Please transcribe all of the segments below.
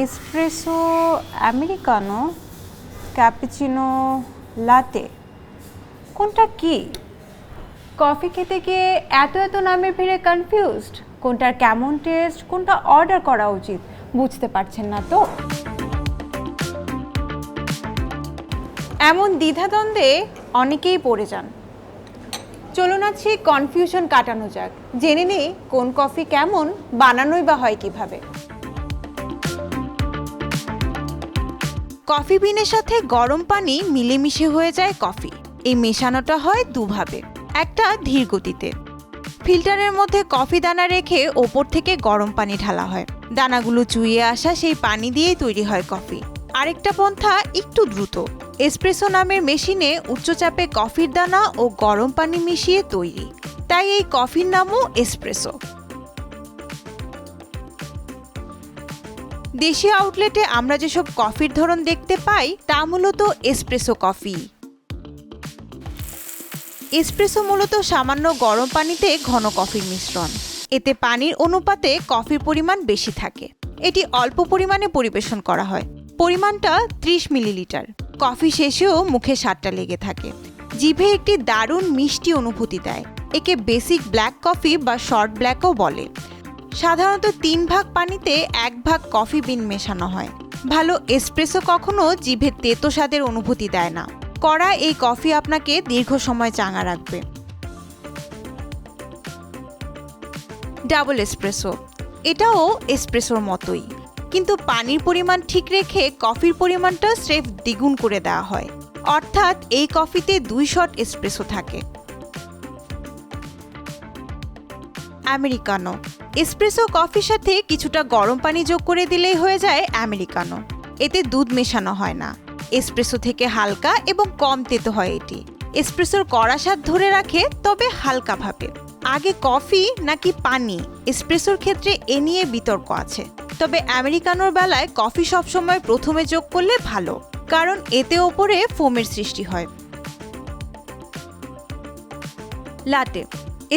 Espresso, Americano, cappuccino, লাতে, কোনটা কি? Coffee খেতে গিয়ে এত এত নামের ভিড়ে কনফিউজড, কোনটার কেমন টেস্ট, কোনটা অর্ডার করা উচিত বুঝতে পারছেন না তো? এমন দ্বিধাদ্বন্দ্বে অনেকেই পড়ে যান। চলুন আছি কনফিউশন কাটানো যাক, জেনে নেই কোন কফি কেমন, বানানোই বা হয় কিভাবে। কফি বিনের সাথে গরম পানি মিলেমিশে হয়ে যায় কফি। এই মেশানোটা হয় দুভাবে। একটা ধীর গতিতে, ফিল্টারের মধ্যে কফি দানা রেখে ওপর থেকে গরম পানি ঢালা হয়, দানাগুলো চুইয়ে আসা সেই পানি দিয়েই তৈরি হয় কফি। আরেকটা পন্থা একটু দ্রুত, এসপ্রেসো নামের মেশিনে উচ্চচাপে কফির দানা ও গরম পানি মিশিয়ে তৈরি, তাই এই কফির নামও এসপ্রেসো। দেশীয় আউটলেটে আমরা যেসব কফির ধরন দেখতে পাই তা মূলত এসপ্রেসো কফি। এসপ্রেসো মূলত সামান্য গরম পানিতে ঘন কফির মিশ্রণ। এতে পানির অনুপাতে কফির পরিমাণ বেশি থাকে। এটি অল্প পরিমাণে পরিবেশন করা হয়, পরিমাণটা 30 মিলিলিটার। কফি শেষেও মুখে স্বাদটা লেগে থাকে, জিভে একটি দারুণ মিষ্টি অনুভূতি দেয়। একে বেসিক ব্ল্যাক কফি বা শর্ট ব্ল্যাকও বলে। সাধারণত 3 ভাগ পানিতে 1 ভাগ কফি বিন মেশানো হয়। ভালো এসপ্রেসো কখনো জিভে তেতো স্বাদের অনুভূতি দেয় না। কড়া এই কফি আপনাকে দীর্ঘ সময় চাঙা রাখবে। ডাবল এসপ্রেসো, এটাও এসপ্রেসোর মতোই, কিন্তু পানির পরিমাণ ঠিক রেখে কফির পরিমাণটা স্রেফ দ্বিগুণ করে দেওয়া হয়। অর্থাৎ এই কফিতে 2 শট এসপ্রেসো থাকে। আমেরিকানো, এসপ্রেসো কফির সাথে কিছুটা গরম পানি যোগ করে দিলেই হয়ে যায় আমেরিকানো। এতে দুধ মেশানো হয় না। এসপ্রেসো থেকে হালকা এবং কম তেতো হয় এটি। এসপ্রেসোর কড়া স্বাদ ধরে রাখে, তবে হালকাভাবে। আগে কফি নাকি পানি, এসপ্রেসোর ক্ষেত্রে এ নিয়ে বিতর্ক আছে। তবে আমেরিকানোর বেলায় কফি সবসময় প্রথমে যোগ করলে ভালো, কারণ এতে ওপরে ফোমের সৃষ্টি হয়। লাটে,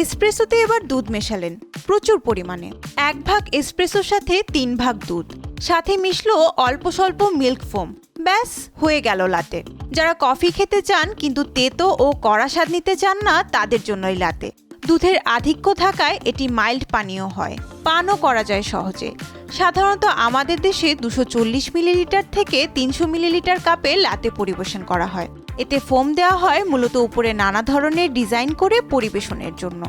এসপ্রেসোতে এবার দুধ মেশালেন প্রচুর পরিমাণে। 1 ভাগ এসপ্রেসোর সাথে 3 ভাগ দুধ, সাথে মিশলো অল্প স্বল্প মিল্ক ফোম। ব্যাস হয়ে গেল লাটে। যারা কফি খেতে চান কিন্তু তেতো ও কড়া স্বাদ নিতে চান না, তাদের জন্যই লাটে। দুধের আধিক্য থাকায় এটি মাইল্ড পানীয় হয়, পানও করা যায় সহজে। সাধারণত আমাদের দেশে 240 মিলিলিটার থেকে 300 মিলিলিটার কাপে লাটে পরিবেশন করা হয়। এতে ফোম দেওয়া হয় মূলত উপরে নানা ধরনের ডিজাইন করে পরিবেশনের জন্য।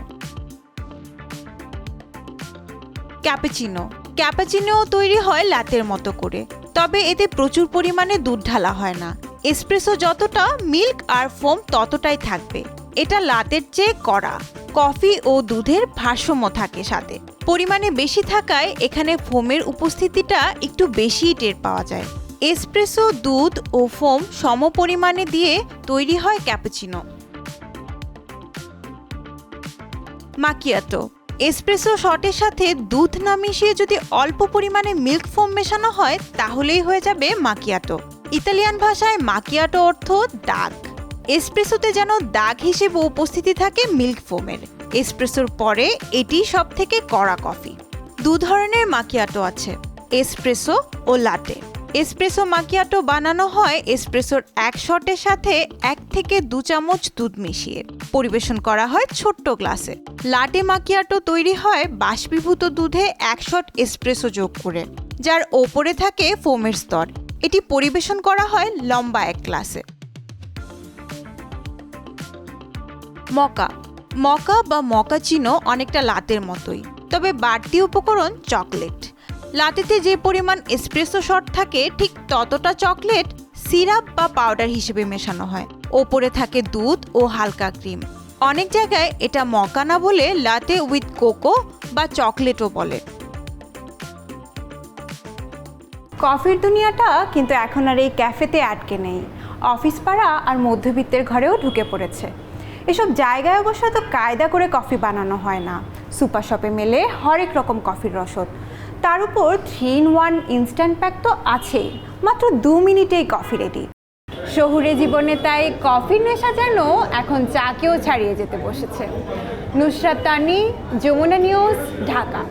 ক্যাপুচিনো, ক্যাপুচিনোও তৈরি হয় লাতের মতো করে, তবে এতে প্রচুর পরিমাণে দুধ ঢালা হয় না। এসপ্রেসো যতটা, মিল্ক আর ফোম ততটাই থাকবে। এটা লাতের চেয়ে কড়া। কফি ও দুধের ভারসাম্য থাকে সাথে, পরিমাণে বেশি থাকায় এখানে ফোমের উপস্থিতিটা একটু বেশিই টের পাওয়া যায়। এসপ্রেসো, দুধ ও ফোম সম পরিমাণে দিয়ে তৈরি হয় ক্যাপুচিনো। মাকিয়াটো, এসপ্রেসো শটের সাথে দুধ না মিশিয়ে যদি অল্প পরিমাণে মিল্ক ফোম মেশানো হয় তাহলেই হয়ে যাবে মাকিয়াটো। ইতালিয়ান ভাষায় মাকিয়াটো অর্থ দাগ। এসপ্রেসোতে যেন দাগ হিসেবে উপস্থিতি থাকে মিল্ক ফোমের। এসপ্রেসোর পরে এটি সব থেকে কড়া কফি। 2 ধরনের মাকিয়াটো আছে, এসপ্রেসো ও লাটে। এসপ্রেসো মাকিয়াটো বানানো হয় এসপ্রেসোর 1 শটের সাথে 1 থেকে 2 চামচ দুধ মিশিয়ে। পরিবেশন করা হয় ছোট্ট গ্লাসে। লাটে মাকিয়াটো তৈরি হয় বাষ্পীভূত দুধে 1 শট এসপ্রেসো যোগ করে, যার ওপরে থাকে ফোমের স্তর। এটি পরিবেশন করা হয় লম্বা 1 গ্লাসে। মকা, মকা বা মকাচিনো অনেকটা লাতের মতোই, তবে বাড়তি উপকরণ চকলেট। লাটেতে যে পরিমাণ এসপ্রেসো শট থাকে ঠিক ততটা চকলেট সিরাপ বা পাউডার হিসেবে মেশানো হয়। ওপরে থাকে দুধ ও হালকা ক্রিম। অনেক জায়গায় এটা মকা না বলে লাটে উইথ কোকো বা চকলেটও বলে। কফির দুনিয়াটা কিন্তু এখন আর এই ক্যাফেতে আটকে নেই, অফিস পাড়া আর মধ্যবিত্তের ঘরেও ঢুকে পড়েছে। এসব জায়গায় অবশ্য তো কায়দা করে কফি বানানো হয় না। সুপার শপে মেলে হরেক রকম কফির রসদ, তার উপর 3-in-1 ইনস্ট্যান্ট প্যাক তো আছেই। মাত্র 2 মিনিটেই কফি রেডি। শহুরে জীবনে তাই কফির নেশা যেন এখন চাকেও ছাড়িয়ে যেতে বসেছে। নুসরাত তানি, যমুনা নিউজ, ঢাকা।